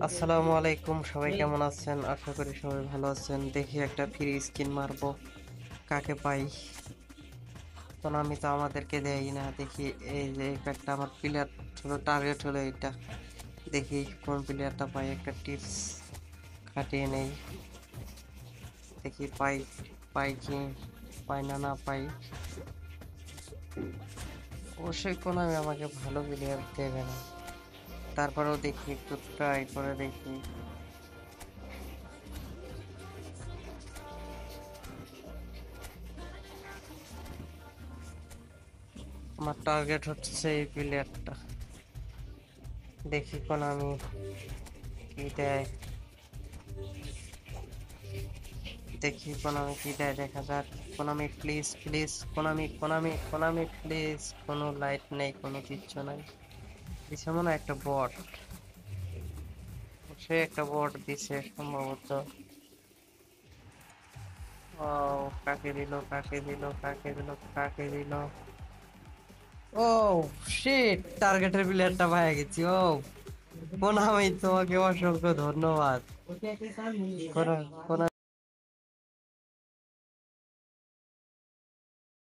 আসসালামু আলাইকুম, সবাই কেমন আছেন? আশা করি সবাই ভালো আছেন। দেখি একটা ফ্রি স্কিন মারবো, কাকে পাই। আমি তো আমাদেরকে দেই না। দেখি এই যে এই প্যাকটা আমার প্লেয়ার হলো, টার্গেট হলো এটা। দেখি কোন প্লেয়ারটা পাই, একটা টিপস খাটিয়ে নেই। দেখি পাই, পাই কি পাই না, না পাই। অবশ্যই আমি আমাকে ভালো প্লেয়ার দেবে না, তারপরেও দেখি, একটু ট্রাই করে দেখি। আমার টার্গেট হচ্ছে এই প্লেয়ারটা। দেখি আমি কি দেয়। দেখি আমি কি দেয়, দেখা যাক। আমি প্লিজ প্লিজ, আমি প্লিজ। কোনো লাইট নেই, কোনো কিচ্ছু নাই। দিছে মনে হয় একটা বট। সে একটা বট দিছে সম্ভবত। ও, কাকে দিল, কাকে দিল, কাকে দিল, কাকে দিল? ও শিট, টার্গেটের প্লেয়ারটা পেয়ে গেছি। ও আমি তোমাকে অসংখ্য ধন্যবাদ। কোন